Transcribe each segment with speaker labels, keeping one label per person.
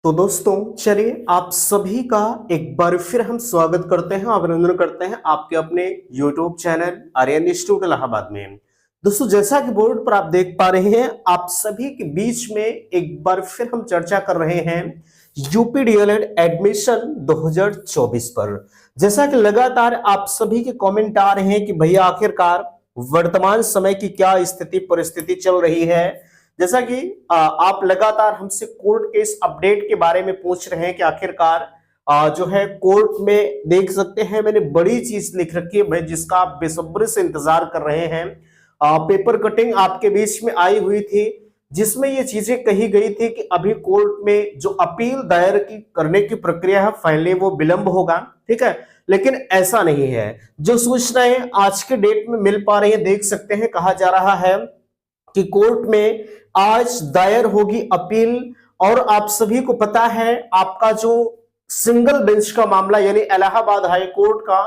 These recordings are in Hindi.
Speaker 1: तो दोस्तों चलिए आप सभी का एक बार फिर हम स्वागत करते हैं, अभिनंदन करते हैं आपके अपने YouTube channel Aryan Institute Allahabad में। दोस्तों जैसा कि बोर्ड पर आप देख पा रहे हैं, आप सभी के बीच में एक बार फिर हम चर्चा कर रहे हैं यूपी डीएलएड एडमिशन 2024 पर। जैसा कि लगातार आप सभी के कमेंट आ रहे हैं कि भैया आखिरकार वर्तमान समय की क्या स्थिति परिस्थिति चल रही है। जैसा कि आप लगातार हमसे कोर्ट के इस अपडेट के बारे में पूछ रहे हैं कि आखिरकार जो है कोर्ट में देख सकते हैं मैंने बड़ी चीज लिख रखी है भाई, जिसका आप बेसब्री से इंतजार कर रहे हैं। पेपर कटिंग आपके बीच में आई हुई थी जिसमें ये चीजें कही गई थी कि अभी कोर्ट में जो अपील दायर की करने की प्रक्रिया है फाइनली वो विलंब होगा, ठीक है। लेकिन ऐसा नहीं है। जो सूचनाएं आज के डेट में मिल पा रही है, देख सकते हैं कहा जा रहा है कि कोर्ट में आज दायर होगी अपील। और आप सभी को पता है आपका जो सिंगल बेंच का मामला यानी इलाहाबाद हाई कोर्ट का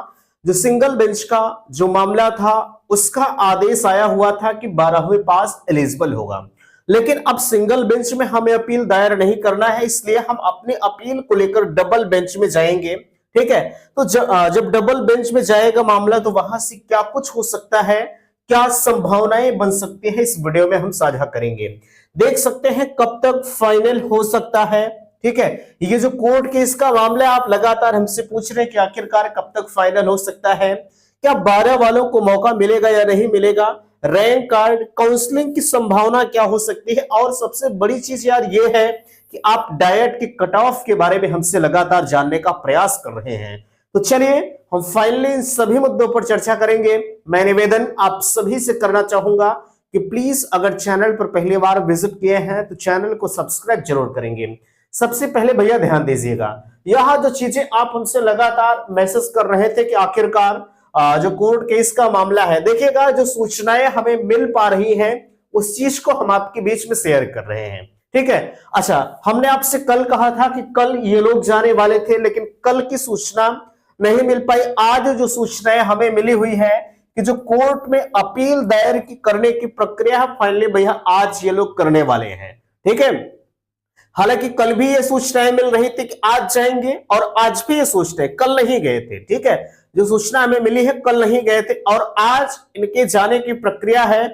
Speaker 1: जो सिंगल बेंच का जो मामला था उसका आदेश आया हुआ था कि 12वीं पास एलिजिबल होगा। लेकिन अब सिंगल बेंच में हमें अपील दायर नहीं करना है, इसलिए हम अपनी अपील को लेकर डबल बेंच में जाएंगे, ठीक है। तो जब डबल बेंच में जाएगा मामला तो वहां से क्या कुछ हो सकता है, क्या संभावनाएं बन सकती है, इस वीडियो में हम साझा करेंगे। देख सकते हैं कब तक फाइनल हो सकता है, ठीक है। ये जो कोर्ट केस का मामला आप लगातार हमसे पूछ रहे हैं कि आखिरकार कब तक फाइनल हो सकता है, क्या 12 वालों को मौका मिलेगा या नहीं मिलेगा, रैंक कार्ड काउंसलिंग की संभावना क्या हो सकती है, और सबसे बड़ी चीज यार ये है कि आप डाइट के कट ऑफ के बारे में हमसे लगातार जानने का प्रयास कर रहे हैं। तो चलिए हम फाइनली इन सभी मुद्दों पर चर्चा करेंगे। मैं निवेदन आप सभी से करना चाहूंगा कि प्लीज अगर चैनल पर पहली बार विजिट किए हैं तो चैनल को सब्सक्राइब जरूर करेंगे। सबसे पहले भैया ध्यान दीजिएगा, यह जो चीजें आप हमसे लगातार मैसेज कर रहे थे कि आखिरकार जो कोर्ट केस का मामला है, देखिएगा जो सूचनाएं हमें मिल पा रही हैं उस चीज को हम आपके बीच में शेयर कर रहे हैं, ठीक है। अच्छा, हमने आपसे कल कहा था कि कल ये लोग जाने वाले थे, लेकिन कल की सूचना नहीं मिल पाई। आज जो सूचनाएं हमें मिली हुई है कि जो कोर्ट में अपील दायर की करने की प्रक्रिया है फाइनली भैया आज ये लोग करने वाले हैं, ठीक है। हालांकि कल भी ये सूचनाएं मिल रही थी कि आज जाएंगे और आज भी ये सूचनाएं, कल नहीं गए थे, ठीक है। जो सूचना हमें मिली है कल नहीं गए थे और आज इनके जाने की प्रक्रिया है।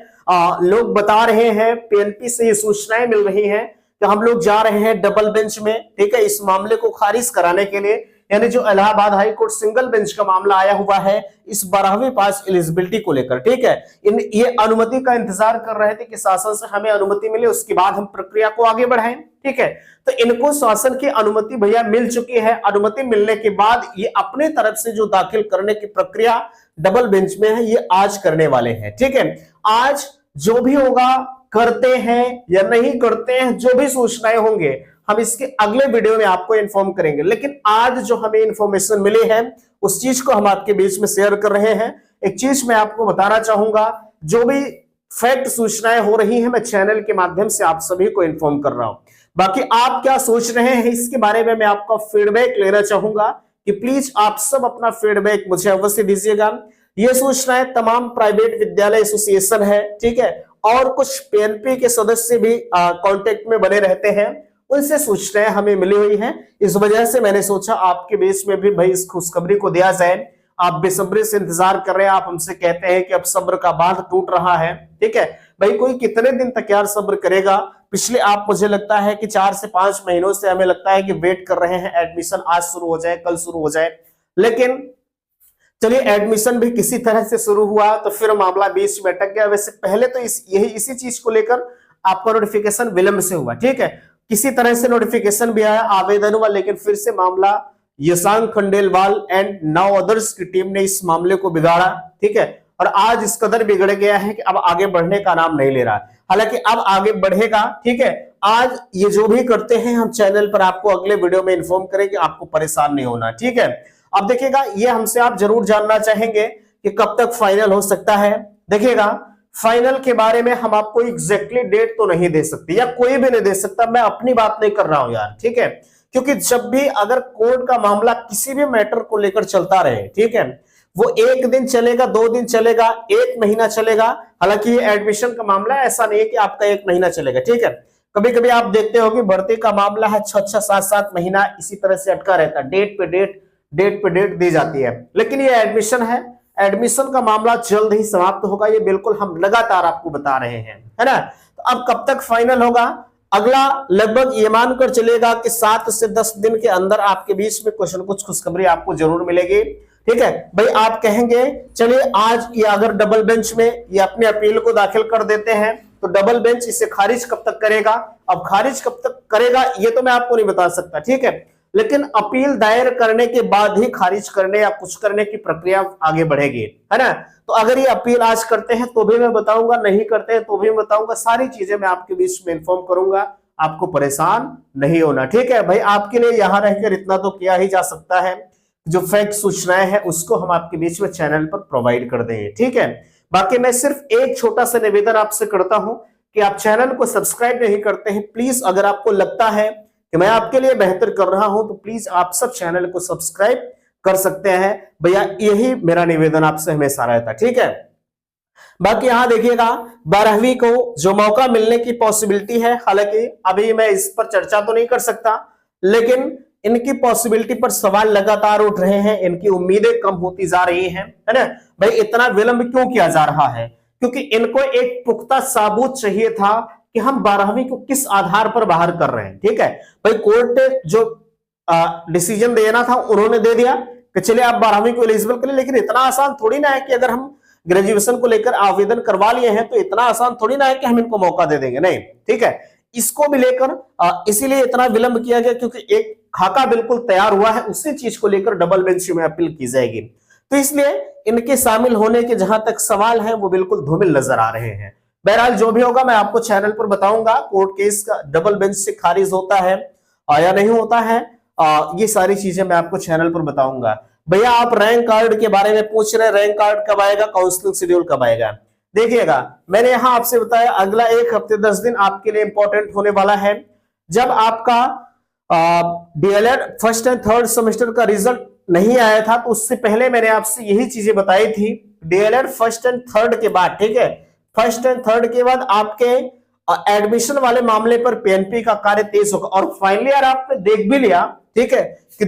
Speaker 1: लोग बता रहे हैं, पीएनपी से ये सूचनाएं मिल रही हैं कि हम लोग जा रहे हैं डबल बेंच में, ठीक है, इस मामले को खारिज कराने के लिए। यानी जो Allahabad high court single bench का मामला आया हुआ है इस 12वीं पास एलिजिबिलिटी को लेकर, ठीक है, ये अनुमति का इंतजार कर रहे थे कि शासन से हमें अनुमति मिले, उसके बाद हम प्रक्रिया को आगे बढ़ाएं, ठीक है। तो इनको शासन की अनुमति भैया मिल चुकी है। अनुमति मिलने के बाद ये अपने तरफ से जो दाखिल करने की प्रक्रिया डबल बेंच में है ये आज करने वाले हैं, ठीक है। आज जो भी होगा करते हैं या नहीं करते हैं, जो भी सूचनाएं होंगे हम इसके अगले वीडियो में आपको इन्फॉर्म करेंगे। लेकिन आज जो हमें इंफॉर्मेशन मिली है उस चीज को हम आपके बीच में शेयर कर रहे हैं। एक चीज मैं आपको बताना चाहूंगा, जो भी फैक्ट सूचनाएं हो रही हैं मैं चैनल के माध्यम से आप सभी को इन्फॉर्म कर रहा हूं। बाकी आप क्या सोच रहे हैं इसके बारे में मैं आपका फीडबैक लेना चाहूंगा कि प्लीज आप सब अपना फीडबैक मुझे अवश्य दीजिएगा। ये सूचनाएं तमाम प्राइवेट विद्यालय एसोसिएशन है, ठीक है, और कुछ पीएनपी के सदस्य भी कांटेक्ट में बने रहते हैं, उनसे सूचनाएं हमें मिली हुई हैं। इस वजह से मैंने सोचा आपके बीच में भी भाई इस खुशखबरी को दिया जाए। आप बेसब्री से इंतजार कर रहे हैं, आप हमसे कहते हैं कि अब सब्र का बांध टूट रहा है, ठीक है। भाई कोई कितने दिन तक यार सब्र करेगा। पिछले आप मुझे लगता है कि 4 से 5 महीनों से हमें लगता है कि वेट कर रहे हैं एडमिशन आज शुरू हो जाए, कल शुरू हो जाए। लेकिन चलिए एडमिशन भी किसी तरह से शुरू हुआ तो फिर मामला बीच में अटक गया। वैसे पहले तो इसी चीज को लेकर आपका नोटिफिकेशन विलंब से हुआ, ठीक है, किसी तरह से नोटिफिकेशन भी आया, आवेदन हुआ, लेकिन फिर से मामला यशांक खंडेलवाल एंड 9 अदर्स की टीम ने इस मामले को बिगाड़ा, ठीक है, और आज इस कदर बिगड़ गया है कि अब आगे बढ़ने का नाम नहीं ले रहा। हालांकि अब आगे बढ़ेगा, ठीक है। आज ये जो भी करते हैं हम चैनल पर आपको अगले वीडियो में इन्फॉर्म करेंगे, आपको परेशान नहीं होना, ठीक है। अब देखिएगा ये हमसे आप जरूर जानना चाहेंगे कि कब तक फाइनल हो सकता है। देखिएगा फाइनल के बारे में हम आपको एग्जैक्टली डेट तो नहीं दे सकते या कोई भी नहीं दे सकता, मैं अपनी बात नहीं कर रहा हूं यार, ठीक है। क्योंकि जब भी अगर कोर्ट का मामला किसी भी मैटर को लेकर चलता रहे, ठीक है, वो 1 दिन चलेगा, 2 दिन चलेगा, 1 महीना चलेगा। हालांकि ये एडमिशन का मामला ऐसा नहीं है कि आपका 1 महीना चलेगा, ठीक है। कभी कभी आप देखते हो कि भर्ती का मामला है 6-6, 7-7 महीना इसी तरह से अटका रहता है, डेट पे डेट दी जाती है। लेकिन ये एडमिशन है, एडमिशन का मामला जल्द ही समाप्त होगा, ये बिल्कुल हम लगातार आपको बता रहे हैं, है ना। तो अब कब तक फाइनल होगा, अगला लगभग ये मानकर चलेगा कि 7 से 10 दिन के अंदर आपके बीच में कुछ न कुछ खुशखबरी आपको जरूर मिलेगी। ठीक है भाई, आप कहेंगे चलिए आज ये अगर डबल बेंच में ये अपने अपील को दाखिल कर देते हैं तो डबल बेंच इसे खारिज कब तक करेगा। अब खारिज कब तक करेगा ये तो मैं आपको नहीं बता सकता, ठीक है, लेकिन अपील दायर करने के बाद ही खारिज करने या कुछ करने की प्रक्रिया आगे बढ़ेगी, है ना। तो अगर ये अपील आज करते हैं तो भी मैं बताऊंगा, नहीं करते हैं तो भी मैं बताऊंगा, सारी चीजें मैं आपके बीच में इन्फॉर्म करूंगा, आपको परेशान नहीं होना। ठीक है भाई, आपके लिए यहां रहकर इतना तो किया ही जा सकता है, जो फैक्ट सूचनाएं हैं उसको हम आपके बीच में चैनल पर प्रोवाइड कर देंगे। ठीक है, बाकी मैं सिर्फ एक छोटा सा निवेदन आपसे करता हूं कि आप चैनल को सब्सक्राइब नहीं करते हैं, प्लीज अगर आपको लगता है कि मैं आपके लिए बेहतर कर रहा हूं तो प्लीज आप सब चैनल को सब्सक्राइब कर सकते हैं भैया, यही मेरा निवेदन आपसे हमेशा रहता। ठीक है, बाकी यहां देखिएगा 12वीं को जो मौका मिलने की पॉसिबिलिटी है, हालांकि अभी मैं इस पर चर्चा तो नहीं कर सकता, लेकिन इनकी पॉसिबिलिटी पर सवाल लगातार उठ रहे हैं, इनकी उम्मीदें कम होती जा रही हैं, है ना भाई। इतना विलंब क्यों किया जा रहा है, क्योंकि इनको एक पुख्ता सबूत चाहिए था कि हम 12वीं को किस आधार पर बाहर कर रहे हैं। ठीक है भाई, कोर्ट जो डिसीजन देना था उन्होंने दे दिया कि चलिए आप 12वीं को एलिजिबल करें, लेकिन इतना आसान थोड़ी ना है कि अगर हम ग्रेजुएशन को लेकर आवेदन करवा लिए हैं तो इतना आसान थोड़ी ना है कि हम इनको मौका दे देंगे, नहीं। ठीक है, इसको भी लेकर इसीलिए इतना विलंब किया गया क्योंकि एक खाका बिल्कुल तैयार हुआ है, उसी चीज को लेकर डबल बेंच में अपील की जाएगी। तो इसलिए इनके शामिल होने के जहां तक सवाल हैं वो बिल्कुल धूमिल नजर आ रहे हैं। बहरहाल जो भी होगा मैं आपको चैनल पर बताऊंगा, कोर्ट केस का डबल बेंच से खारिज होता है या नहीं होता है, ये सारी चीजें मैं आपको चैनल पर बताऊंगा। भैया आप रैंक कार्ड के बारे में पूछ रहे हैं, रैंक कार्ड कब आएगा, काउंसलिंग शेड्यूल कब आएगा। देखिएगा मैंने यहां आपसे बताया अगला 1 हफ्ते 10 दिन आपके लिए इंपॉर्टेंट होने वाला है। जब आपका DElEd first and third semester का रिजल्ट नहीं आया था तो उससे पहले मैंने आपसे यही चीजें बताई थी। डीएलएड फर्स्ट एंड थर्ड के बाद, ठीक है, फर्स्ट एंड थर्ड के बाद आपके एडमिशन वाले मामले पर पीएनपी का कार्य तेज होगा। और फाइनली यार आपने देख भी लिया, ठीक है, कि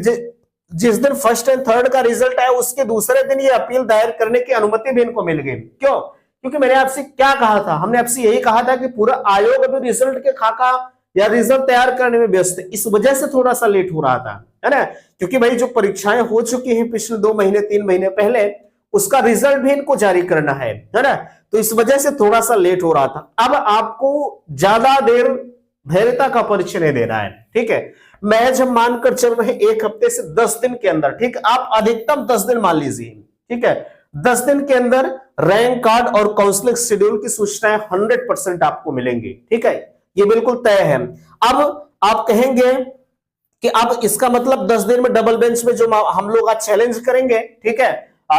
Speaker 1: जिस दिन फर्स्ट एंड थर्ड का रिजल्ट आया उसके दूसरे दिन ये अपील दायर करने की अनुमति भी इनको मिल गई। क्यों? क्योंकि मैंने आपसे क्या कहा था, हमने आपसे यही कहा था कि पूरा आयोग अभी रिजल्ट के खाका या रिजल्ट तैयार करने में व्यस्त है, इस वजह से थोड़ा सा लेट हो रहा था, है ना। क्योंकि भाई जो परीक्षाएं हो चुकी हैं पिछले 2 महीने 3 महीने पहले, उसका रिजल्ट भी इनको जारी करना है ना, तो इस वजह से थोड़ा सा लेट हो रहा था। अब आपको ज्यादा देर धैर्यता का परिचय नहीं देना है, ठीक है। मैच हम मानकर चल रहे 1 हफ्ते से 10 दिन के अंदर, ठीक, आप अधिकतम 10 दिन मान लीजिए, ठीक है, 10 दिन के अंदर रैंक कार्ड और काउंसलिंग शेड्यूल की सूचनाएं 100% आपको मिलेंगी, ठीक है, ये बिल्कुल तय है। अब आप कहेंगे कि अब इसका मतलब 10 दिन में डबल बेंच में जो हम लोग आज चैलेंज करेंगे, ठीक है,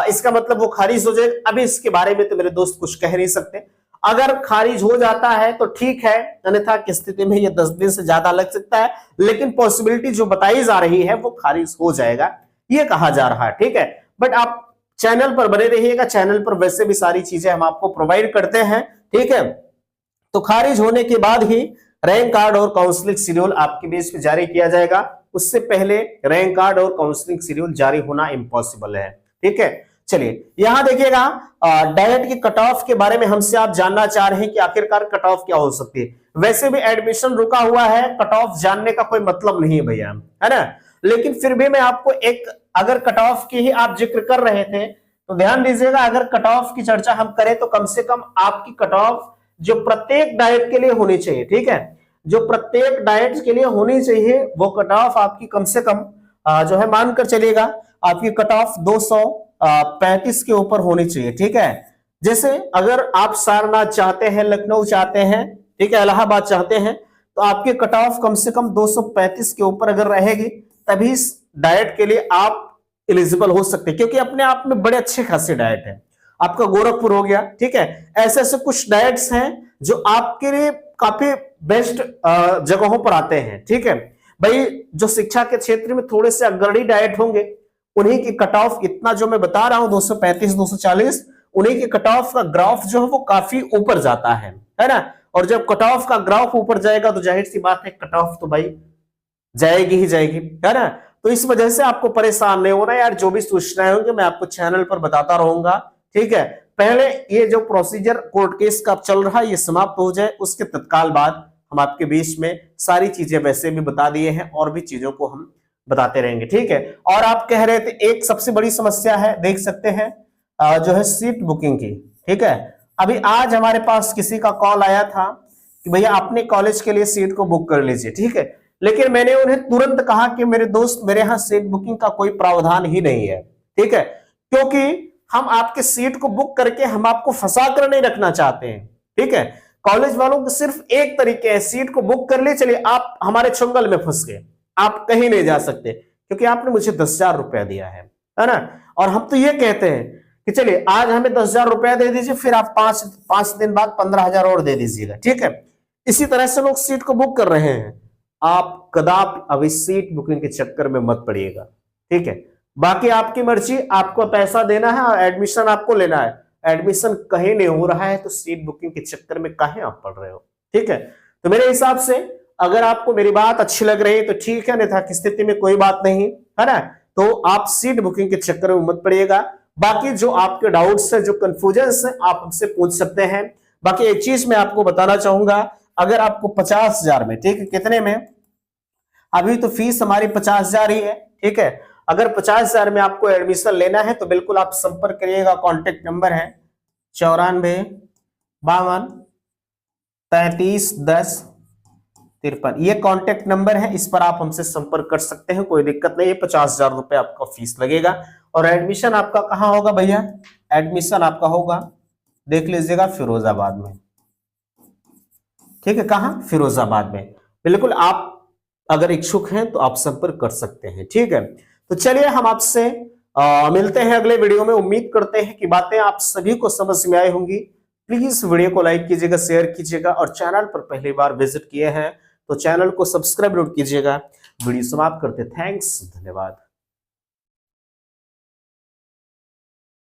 Speaker 1: इसका मतलब वो खारिज हो जाएगा। अभी इसके बारे में तो मेरे दोस्त कुछ कह नहीं सकते। अगर खारिज हो जाता है तो ठीक है, अन्यथा की स्थिति में ये 10 दिन से ज्यादा लग सकता है, लेकिन पॉसिबिलिटी जो बताई जा रही है वो खारिज हो जाएगा, ये कहा जा रहा है, ठीक है। बट आप चैनल पर बने रहिएगा, चैनल पर वैसे भी सारी चीजें हम आपको प्रोवाइड करते हैं, ठीक है। तो खारिज होने के बाद ही रैंक कार्ड और काउंसलिंग शेड्यूल आपके बेस पे जारी किया जाएगा, उससे पहले रैंक कार्ड और काउंसलिंग शेड्यूल जारी होना इम्पॉसिबल है, ठीक है। चलिए यहां देखिएगा डायरेक्ट की कट ऑफ के बारे में हमसे आप जानना चाह रहे हैं कि आखिरकार कट ऑफ क्या हो सकती है। वैसे भी एडमिशन रुका हुआ है, कट ऑफ जानने का कोई मतलब नहीं है भैया, है ना, लेकिन फिर भी मैं आपको एक, अगर कट ऑफ की ही आप जिक्र कर रहे थे तो ध्यान दीजिएगा, अगर कट ऑफ की चर्चा हम करें तो कम से कम आपकी कट ऑफ जो प्रत्येक डाइट के लिए होनी चाहिए, ठीक है, जो प्रत्येक डाइट के लिए होनी चाहिए वो कट ऑफ आपकी कम से कम जो है मानकर चलिएगा आपकी कट ऑफ 235 के ऊपर होनी चाहिए, ठीक है। जैसे अगर आप सारनाथ चाहते हैं, लखनऊ चाहते हैं, ठीक है, इलाहाबाद चाहते हैं, तो आपकी कट ऑफ कम से कम 235 के ऊपर अगर रहेगी तभी इस डाइट के लिए आप एलिजिबल हो सकते हैं, क्योंकि अपने आप में बड़े अच्छे खासे डाइट है। आपका गोरखपुर हो गया, ठीक है, ऐसे ऐसे कुछ डाइट्स हैं जो आपके लिए काफी बेस्ट जगहों पर आते हैं, ठीक है भाई। जो शिक्षा के क्षेत्र में थोड़े से अग्रणी डाइट होंगे उन्हीं की कट ऑफ, इतना जो मैं बता रहा हूं 235 240, उन्हीं की कट ऑफ का ग्राफ जो है वो काफी ऊपर जाता है ना। और जब कट ऑफ का ग्राफ ऊपर जाएगा तो जाहिर सी बात है कट ऑफ तो भाई जाएगी ही जाएगी, है ना। तो इस वजह से आपको परेशान नहीं होना यार, जो भी सूचनाएं होंगी मैं आपको चैनल पर बताता रहूंगा, ठीक है। पहले ये जो प्रोसीजर कोर्ट केस का चल रहा है ये समाप्त हो जाए, उसके तत्काल बाद हम आपके बीच में सारी चीजें वैसे भी बता दिए हैं और भी चीजों को हम बताते रहेंगे, ठीक है। और आप कह रहे थे एक सबसे बड़ी समस्या है, देख सकते हैं जो है सीट बुकिंग की, ठीक है। अभी आज हमारे पास किसी का कॉल आया था कि भैया अपने कॉलेज के लिए सीट को बुक कर लीजिए, ठीक है। लेकिन मैंने उन्हें तुरंत कहा कि मेरे दोस्त मेरे यहाँ सीट बुकिंग का कोई प्रावधान ही नहीं है, ठीक है। क्योंकि हम आपके सीट को बुक करके हम आपको फंसा कर नहीं रखना चाहते हैं, ठीक है। कॉलेज वालों को सिर्फ एक तरीके है, सीट को बुक कर ले, चलिए आप हमारे चुंगल में फंस गए, आप कहीं नहीं जा सकते क्योंकि आपने मुझे 10,000 रुपया दिया है ना। और हम तो ये कहते हैं कि चलिए आज हमें 10,000 रुपया दे दीजिए, फिर आप पांच दिन बाद 15,000 और दे दीजिएगा, ठीक है। इसी तरह से लोग सीट को बुक कर रहे हैं। आप कदापि अभी सीट बुकिंग के चक्कर में मत पड़िएगा, ठीक है। बाकी आपकी मर्जी, आपको पैसा देना है और एडमिशन आपको लेना है, एडमिशन कहीं नहीं हो रहा है तो सीट बुकिंग के चक्कर में काहे आप पड़ रहे हो, ठीक है। तो मेरे हिसाब से अगर आपको मेरी बात अच्छी लग रही है तो ठीक है, अन्यथा की स्थिति में कोई बात नहीं, है ना। तो आप सीट बुकिंग के चक्कर में मत पड़िएगा। बाकी जो आपके डाउट्स है, जो कंफ्यूजन है, आप हमसे पूछ सकते हैं। बाकी एक चीज मैं आपको बताना चाहूंगा, अगर आपको 50,000 में, ठीक है, कितने में, अभी तो फीस हमारी 50,000 ही है, ठीक है। अगर 50,000 में आपको एडमिशन लेना है तो बिल्कुल आप संपर्क करिएगा। कॉन्टेक्ट नंबर है 9452331053, ये कॉन्टेक्ट नंबर है, इस पर आप हमसे संपर्क कर सकते हैं, कोई दिक्कत नहीं है। 50,000 रुपए आपका फीस लगेगा और एडमिशन आपका कहाँ होगा भैया, एडमिशन आपका होगा, देख लीजिएगा, फिरोजाबाद में, ठीक है। कहाँ, फिरोजाबाद में। बिल्कुल आप अगर इच्छुक हैं तो आप संपर्क कर सकते हैं, ठीक है। तो चलिए हम आपसे मिलते हैं अगले वीडियो में। उम्मीद करते हैं कि बातें आप सभी को समझ में आई होंगी। प्लीज वीडियो को लाइक कीजिएगा, शेयर कीजिएगा और चैनल पर पहली बार विजिट किए हैं तो चैनल को सब्सक्राइब जरूर कीजिएगा। वीडियो समाप्त करते, थैंक्स, धन्यवाद।